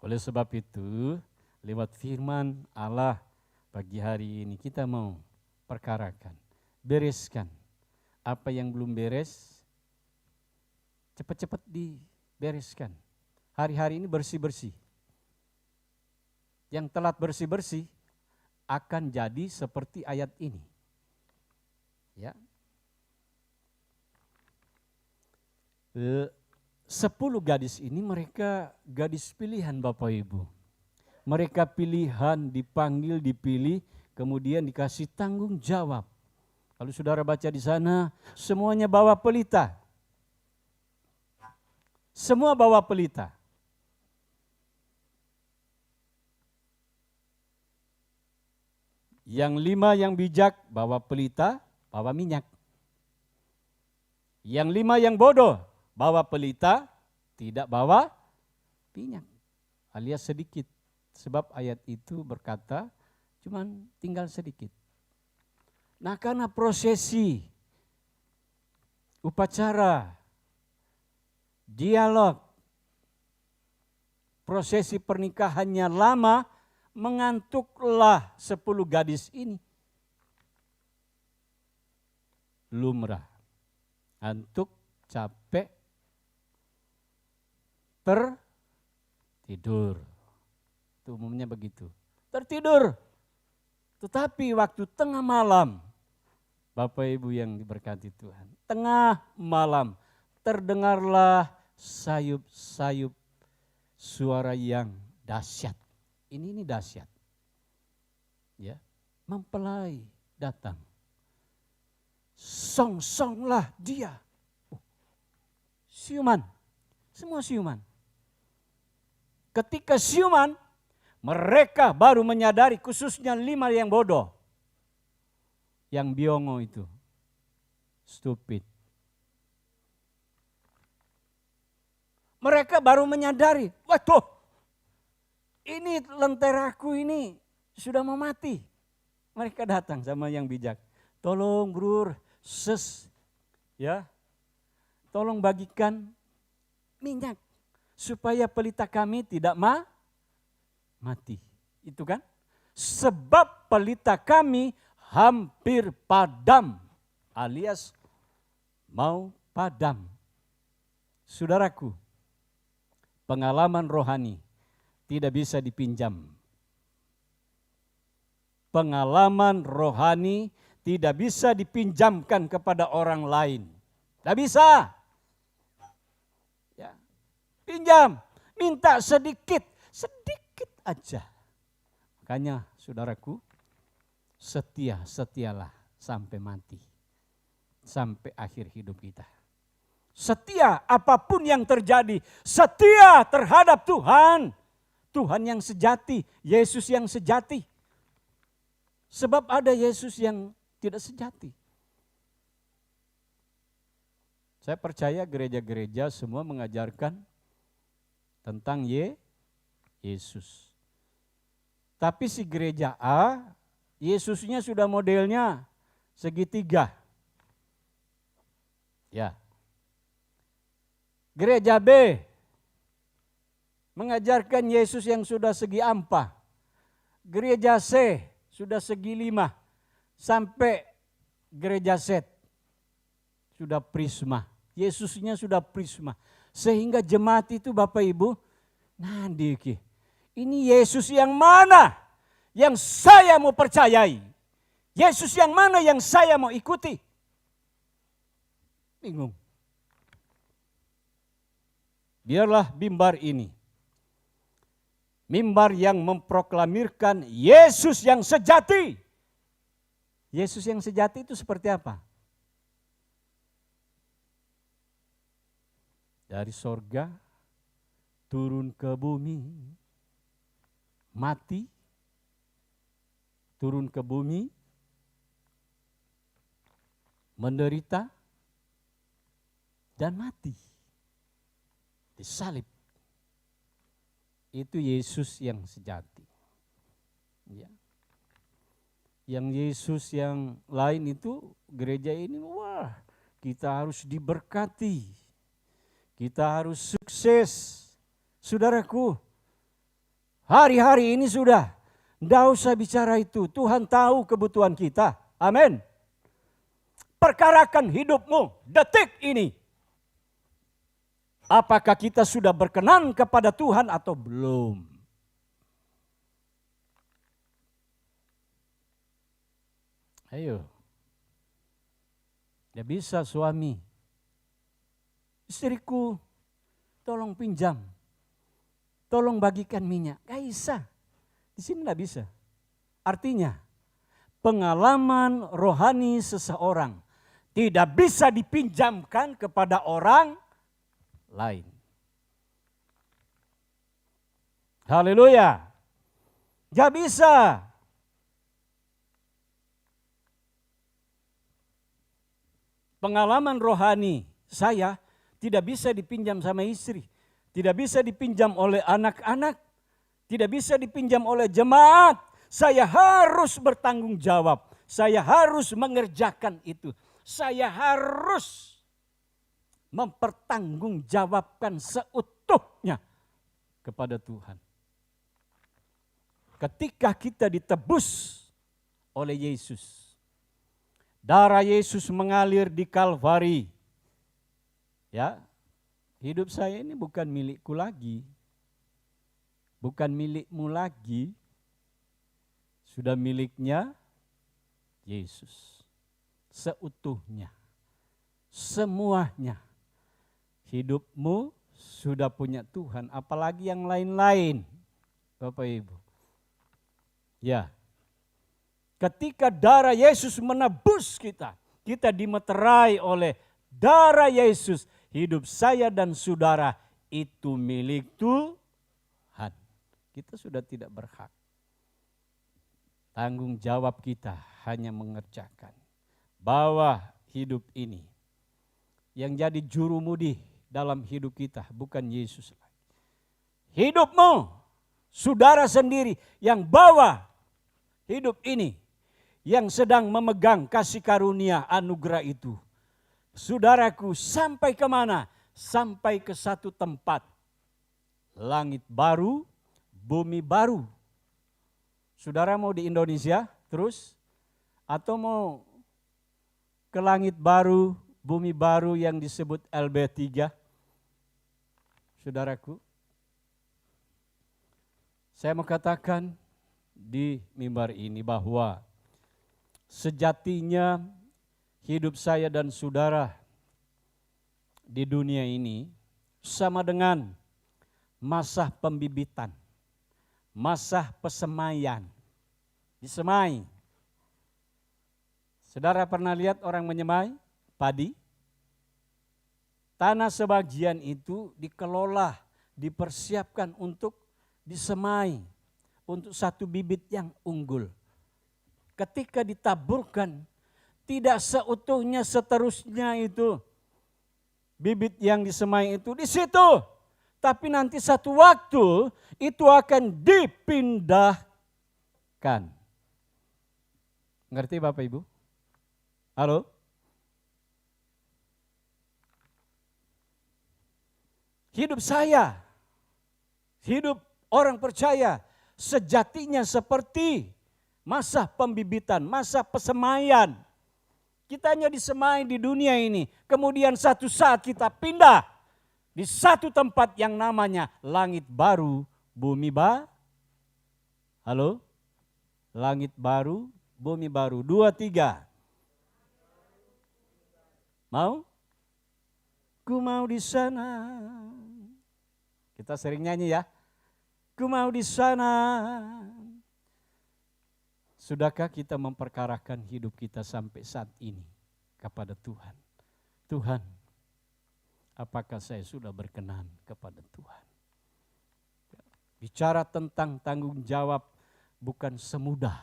Speaker 4: Oleh sebab itu, lewat firman Allah pagi hari ini kita mau perkarakan, bereskan. Apa yang belum beres, cepat-cepat dibereskan. Hari-hari ini bersih-bersih. Yang telat bersih-bersih akan jadi seperti ayat ini. Ya. 10 gadis ini mereka gadis pilihan Bapak Ibu. Mereka pilihan, dipanggil, dipilih, kemudian dikasih tanggung jawab. Kalau saudara baca di sana, semuanya bawa pelita. Semua bawa pelita. Yang 5 yang bijak bawa pelita, bawa minyak. Yang 5 yang bodoh bawa pelita, tidak bawa minyak. Alias sedikit. Sebab ayat itu berkata cuman tinggal sedikit. Nah karena prosesi, upacara, dialog, prosesi pernikahannya lama, mengantuklah 10 gadis ini. Lumrah, antuk, capek, tertidur. Itu umumnya begitu. Tertidur. Tetapi waktu tengah malam, Bapak Ibu yang diberkati Tuhan, tengah malam terdengarlah sayup-sayup suara yang dahsyat. Ini dahsyat. Ya, mempelai datang. Song-songlah dia. Siuman. Semua siuman. Ketika siuman, mereka baru menyadari, khususnya 5 yang bodoh. Yang biongo itu. Stupid. Mereka baru menyadari, waduh, ini lenteraku ini sudah mau mati. Mereka datang sama yang bijak. Tolong brur, ya, tolong bagikan minyak supaya pelita kami tidak mati. Itu kan? Sebab pelita kami hampir padam, alias mau padam. Saudaraku, pengalaman rohani tidak bisa dipinjam. Pengalaman rohani tidak bisa dipinjamkan kepada orang lain. Tidak bisa. Ya. Pinjam, minta sedikit aja. Makanya saudaraku, setialah sampai mati. Sampai akhir hidup kita. Setia apapun yang terjadi, setia terhadap Tuhan. Tuhan yang sejati, Yesus yang sejati. Sebab ada Yesus yang tidak sejati. Saya percaya gereja-gereja semua mengajarkan tentang Yesus. Tapi si gereja A, Yesusnya sudah modelnya segitiga. Ya. Gereja B mengajarkan Yesus yang sudah segi ampa. Gereja C sudah segi 5. Sampai gereja Z sudah prisma. Yesusnya sudah prisma. Sehingga jemaat itu Bapak Ibu, nanti ini Yesus yang mana yang saya mau percayai? Yesus yang mana yang saya mau ikuti? Bingung. Biarlah mimbar ini, mimbar yang memproklamirkan Yesus yang sejati. Yesus yang sejati itu seperti apa? Dari sorga turun ke bumi, mati, turun ke bumi, menderita, dan mati. Disalib. Itu Yesus yang sejati. Ya. Yang Yesus yang lain itu gereja ini, wah kita harus diberkati. Kita harus sukses. Saudaraku, hari-hari ini sudah, tidak usah bicara itu. Tuhan tahu kebutuhan kita. Amin. Perkarakan hidupmu detik ini. Apakah kita sudah berkenan kepada Tuhan atau belum? Ayo. Tidak bisa suami. Istriku, tolong pinjam. Tolong bagikan minyak. Gak bisa. Di sini gak bisa. Artinya, pengalaman rohani seseorang tidak bisa dipinjamkan kepada orang lain. Haleluya. Gak bisa. Pengalaman rohani saya tidak bisa dipinjam sama istri, tidak bisa dipinjam oleh anak-anak, tidak bisa dipinjam oleh jemaat. Saya harus bertanggung jawab, saya harus mengerjakan itu. Saya harus mempertanggungjawabkan seutuhnya kepada Tuhan. Ketika kita ditebus oleh Yesus, darah Yesus mengalir di Kalvari. Ya, hidup saya ini bukan milikku lagi. Bukan milikmu lagi. Sudah miliknya Yesus. Seutuhnya. Semuanya. Hidupmu sudah punya Tuhan. Apalagi yang lain-lain. Bapak Ibu. Ya. Ketika darah Yesus menebus kita. Kita dimeterai oleh darah Yesus. Hidup saya dan saudara itu milik Tuhan. Kita sudah tidak berhak. Tanggung jawab kita hanya mengerjakan. Bahwa hidup ini yang jadi jurumudi dalam hidup kita bukan Yesus lagi. Hidupmu, saudara sendiri yang bawa hidup ini. Yang sedang memegang kasih karunia anugerah itu. Saudaraku, sampai kemana? Sampai ke satu tempat. Langit baru, bumi baru. Saudara mau di Indonesia terus? Atau mau ke langit baru, bumi baru yang disebut LB3? Saudaraku, saya mau katakan di mimbar ini bahwa sejatinya hidup saya dan saudara di dunia ini sama dengan masa pembibitan, masa pesemaian. Disemai. Saudara pernah lihat orang menyemai padi? Tanah sebagian itu dikelola, dipersiapkan untuk disemai, untuk satu bibit yang unggul. Ketika ditaburkan, tidak seutuhnya seterusnya itu bibit yang disemai itu di situ. Tapi nanti satu waktu itu akan dipindahkan. Ngerti Bapak Ibu? Halo? Hidup saya, hidup orang percaya sejatinya seperti masa pembibitan, masa pesemaian. Kita hanya disemai di dunia ini, kemudian satu saat kita pindah di satu tempat yang namanya langit baru, bumi baru. Halo? Langit baru, bumi baru. 2, 3. Mau? Ku mau di sana. Kita sering nyanyi ya. Ku mau di sana. Sudahkah kita memperkarakan hidup kita sampai saat ini kepada Tuhan? Tuhan, apakah saya sudah berkenan kepada Tuhan? Bicara tentang tanggung jawab bukan semudah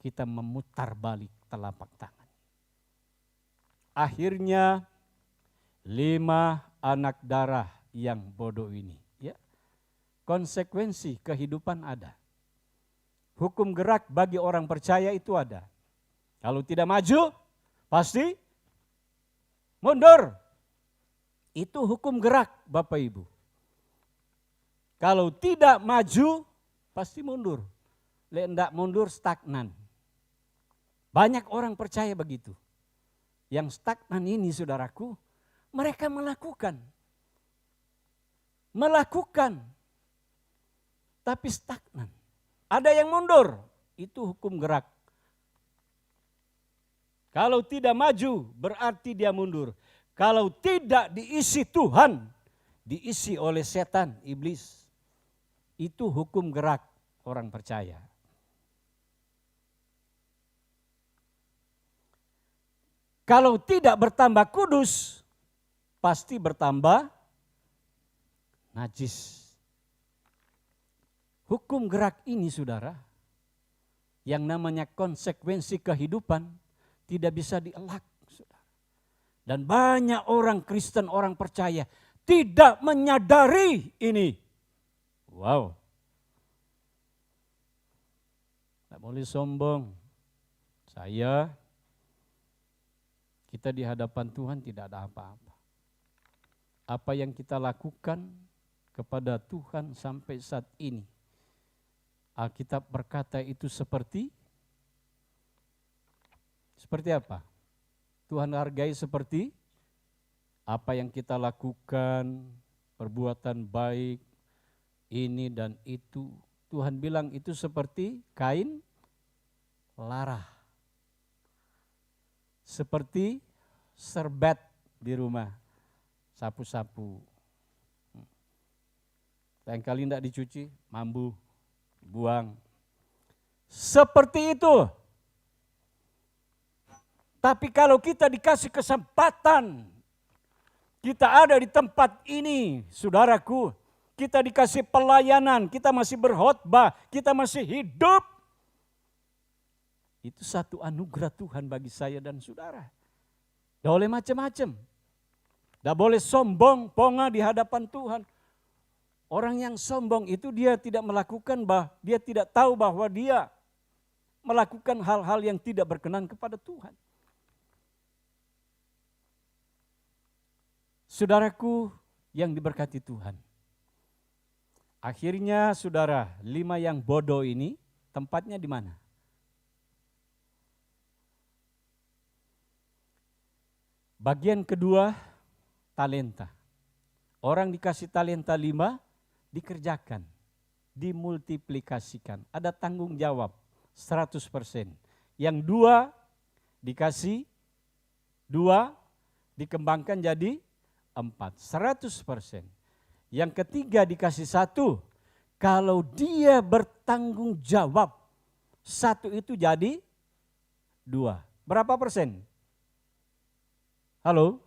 Speaker 4: kita memutar balik telapak tangan. Akhirnya 5 anak darah yang bodoh ini, ya. Konsekuensi kehidupan ada. Hukum gerak bagi orang percaya itu ada. Kalau tidak maju, pasti mundur. Itu hukum gerak Bapak Ibu. Kalau tidak maju, pasti mundur. Tidak mundur, stagnan. Banyak orang percaya begitu. Yang stagnan ini saudaraku, mereka melakukan. Tapi stagnan. Ada yang mundur, itu hukum gerak. Kalau tidak maju, berarti dia mundur. Kalau tidak diisi Tuhan, diisi oleh setan, iblis. Itu hukum gerak orang percaya. Kalau tidak bertambah kudus, pasti bertambah najis. Hukum gerak ini saudara, yang namanya konsekuensi kehidupan tidak bisa dielak. Saudara. Dan banyak orang Kristen, orang percaya tidak menyadari ini. Wow. Tidak boleh sombong. Kita di hadapan Tuhan tidak ada apa-apa. Apa yang kita lakukan kepada Tuhan sampai saat ini, Alkitab berkata itu seperti apa? Tuhan hargai seperti apa yang kita lakukan, perbuatan baik, ini dan itu. Tuhan bilang itu seperti kain larah. Seperti serbet di rumah, sapu-sapu. Lain kali tidak dicuci, mambu. Buang. Seperti itu. Tapi kalau kita dikasih kesempatan, kita ada di tempat ini, saudaraku, kita dikasih pelayanan, kita masih berkhotbah, kita masih hidup. Itu satu anugerah Tuhan bagi saya dan saudara. Tidak boleh macam-macam. Tidak boleh sombong, pongah di hadapan Tuhan. Orang yang sombong itu dia tidak dia tidak tahu bahwa dia melakukan hal-hal yang tidak berkenan kepada Tuhan. Saudaraku yang diberkati Tuhan. Akhirnya saudara, 5 yang bodoh ini tempatnya di mana? Bagian kedua, talenta. Orang dikasih talenta 5, dikerjakan, dimultiplikasikan. Ada tanggung jawab 100%. Yang 2 dikasih 2, dikembangkan jadi 4, 100%. Yang ketiga dikasih 1, kalau dia bertanggung jawab, 1 itu jadi 2. Berapa persen? Halo?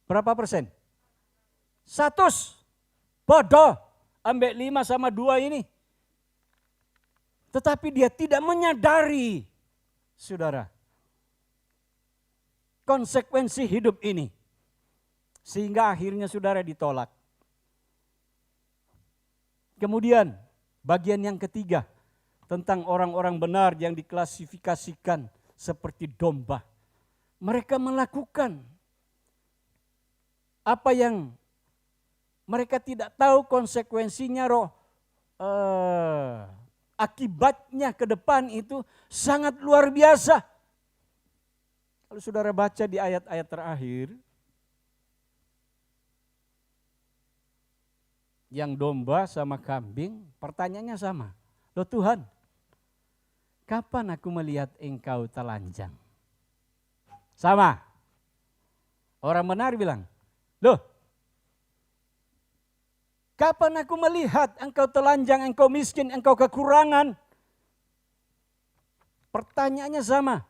Speaker 4: Berapa persen? 100. Bodoh, ambil 5 sama 2 ini. Tetapi dia tidak menyadari, saudara, konsekuensi hidup ini. Sehingga akhirnya saudara ditolak. Kemudian bagian yang ketiga tentang orang-orang benar yang diklasifikasikan seperti domba. Mereka melakukan apa yang mereka tidak tahu konsekuensinya, akibatnya ke depan itu sangat luar biasa. Kalau saudara baca di ayat-ayat terakhir, yang domba sama kambing, pertanyaannya sama. Loh Tuhan, kapan aku melihat engkau telanjang? Sama. Orang benar bilang, loh, kapan aku melihat engkau telanjang, engkau miskin, engkau kekurangan? Pertanyaannya sama.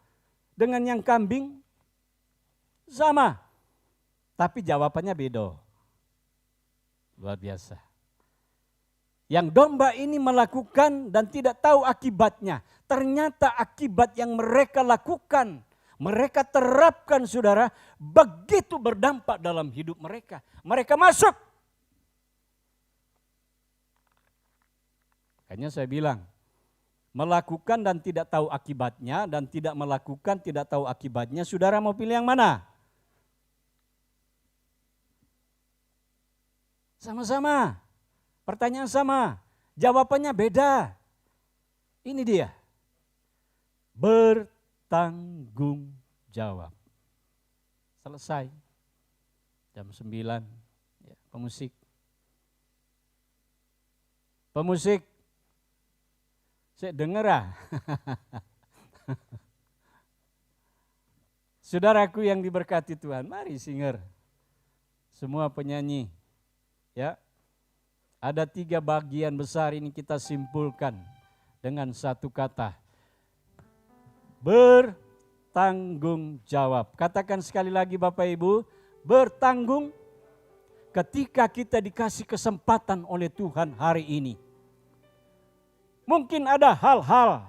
Speaker 4: Dengan yang kambing, sama. Tapi jawabannya beda. Luar biasa. Yang domba ini melakukan dan tidak tahu akibatnya. Ternyata akibat yang mereka lakukan, mereka terapkan saudara, begitu berdampak dalam hidup mereka. Mereka masuk. Makanya saya bilang, melakukan dan tidak tahu akibatnya, dan tidak melakukan tidak tahu akibatnya, saudara mau pilih yang mana? Sama-sama. Pertanyaan sama, jawabannya beda. Ini dia. Bertanggung jawab. Selesai. Jam 9. Ya, pemusik. Pemusik. Saya dengar ah. Saudaraku yang diberkati Tuhan, mari singer. Semua penyanyi. Ya. Ada 3 bagian besar ini kita simpulkan dengan satu kata. Bertanggung jawab. Katakan sekali lagi Bapak Ibu, bertanggung ketika kita dikasih kesempatan oleh Tuhan hari ini. Mungkin ada hal-hal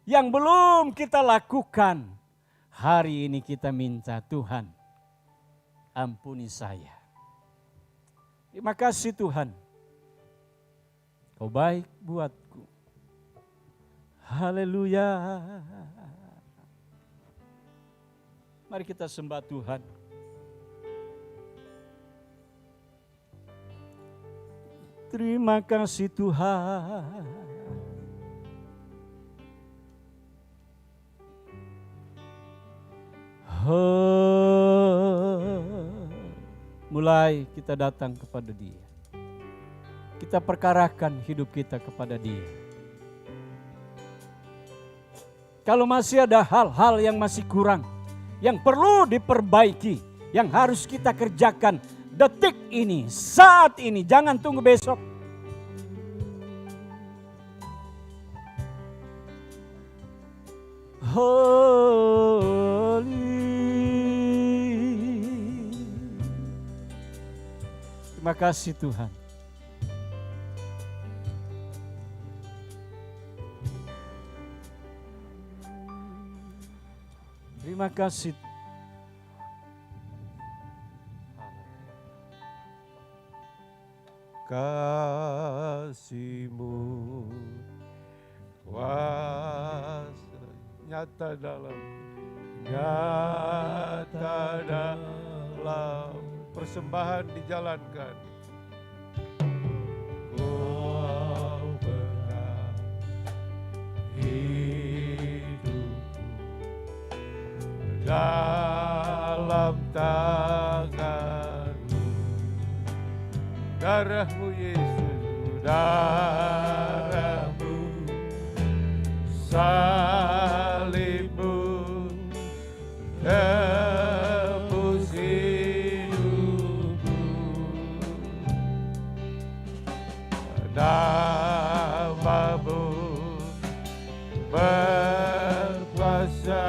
Speaker 4: yang belum kita lakukan. Hari ini kita minta Tuhan, ampuni saya. Terima kasih Tuhan, Kau baik buatku. Haleluya. Mari kita sembah Tuhan. Terima kasih Tuhan. Mulai kita datang kepada Dia. Kita perkarakan hidup kita kepada Dia. Kalau masih ada hal-hal yang masih kurang, yang perlu diperbaiki, yang harus kita kerjakan detik ini, saat ini, jangan tunggu besok. Terima kasih Tuhan. Terima kasih.
Speaker 2: Kasih-Mu kuasa nyata dalam persembahan dijalankan. Kau pegang hidupku dalam tangan-Mu. Darah-Mu Yesus, darah-Mu, salib-Mu, tebus hidupku. Nama-Mu berkuasa,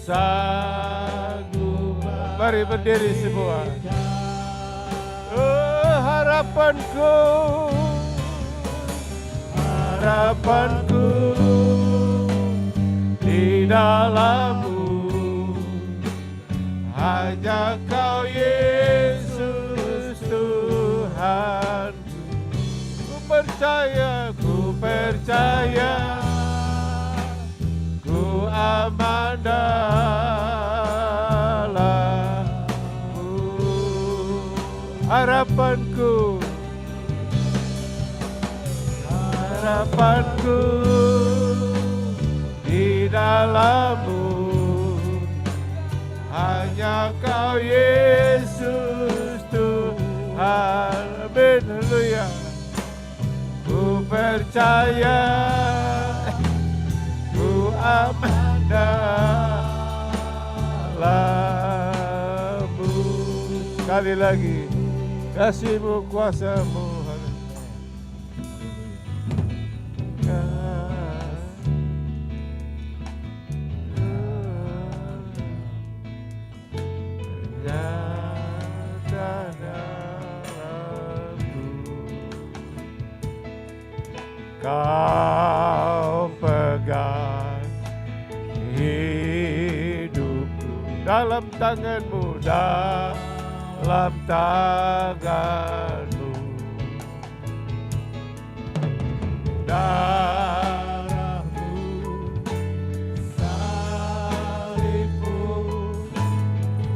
Speaker 2: sanggup. Mari berdiri semua. Harapanku di dalam-Mu, hanya Kau harapanku, harapanku di dalam-Mu. Hanya Kau Yesus Tuhan. Amin, haleluya. Ku percaya, ku aman dalam-Mu. Sekali lagi, kasih-Mu, kuasa-Mu. Kau pegang hidupku dalam tangan-Mu, dalam tangan-Mu. Darah-Mu, salib-Mu,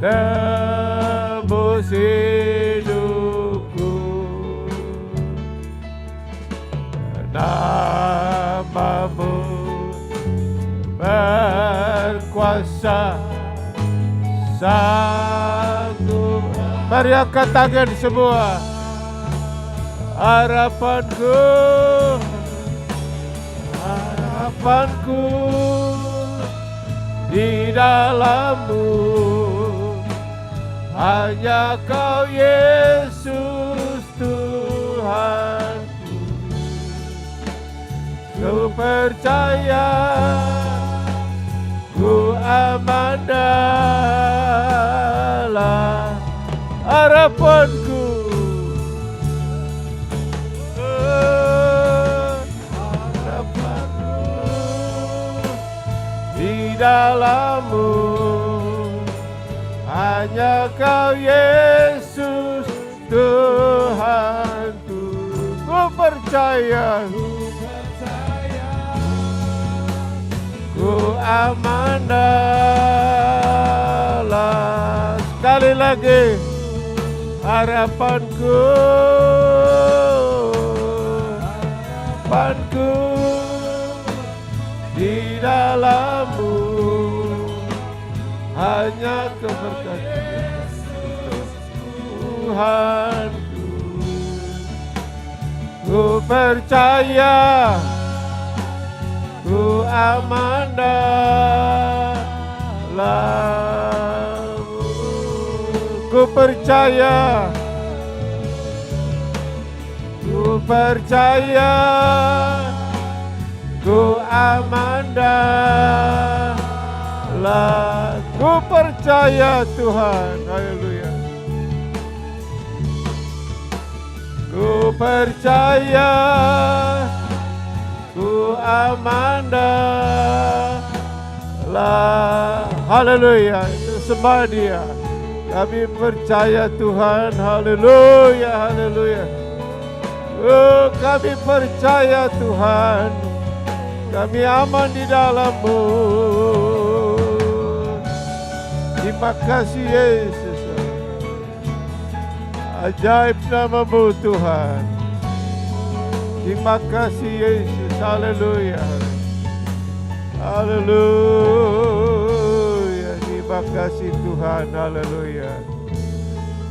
Speaker 2: tembus hidupku. Nama-Mu berkuasa, sanggup. Mari angkat tangan semua. Harapanku, harapanku di dalam-Mu. Hanya Kau Yesus Tuhan. Ku percaya, ku aman dalam harapanku. Harapanku di dalam-Mu. Hanya Kau Yesus Tuhanku. Ku percaya, ku aman dalam. Sekali lagi, harapanku, harapanku di dalam-Mu. Hanya keberkatan Tuhanku. Ku percaya, ku aman dalam-Mu. Ku percaya, ku percaya, ku aman dalam. Ku percaya Tuhan, haleluya. Ku percaya, ku aman dalam. Haleluya, sembah Dia. Kami percaya Tuhan, haleluya, haleluya. Oh, kami percaya Tuhan, kami aman di dalam-Mu. Terima kasih Yesus. Ajaib nama-Mu Tuhan. Terima kasih Yesus. Haleluya. Haleluya. Terima kasih Tuhan. Haleluya.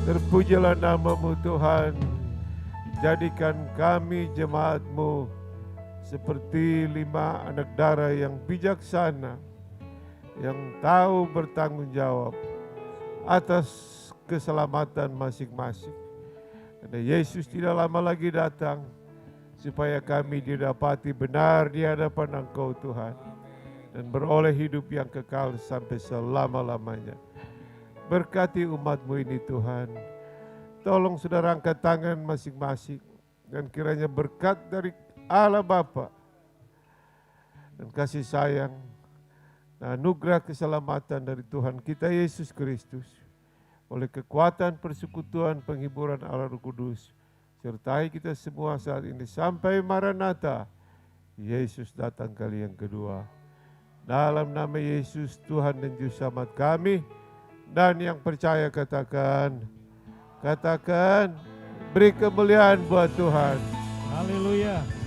Speaker 2: Terpujilah nama-Mu Tuhan. Jadikan kami jemaat-Mu seperti 5 anak darah yang bijaksana, yang tahu bertanggung jawab atas keselamatan masing-masing. Karena Yesus tidak lama lagi datang, supaya kami didapati benar di hadapan Engkau Tuhan, dan beroleh hidup yang kekal sampai selama-lamanya. Berkati umat-Mu ini Tuhan. Tolong saudara angkat tangan masing-masing, dan kiranya berkat dari Allah Bapa dan kasih sayang, anugerah keselamatan dari Tuhan kita Yesus Kristus, oleh kekuatan persekutuan penghiburan Allah Roh Kudus, sertai kita semua saat ini sampai Maranatha, Yesus datang kali yang kedua. Dalam nama Yesus Tuhan dan Juru Selamat kami, dan yang percaya katakan Beri kemuliaan buat Tuhan.
Speaker 5: Haleluya.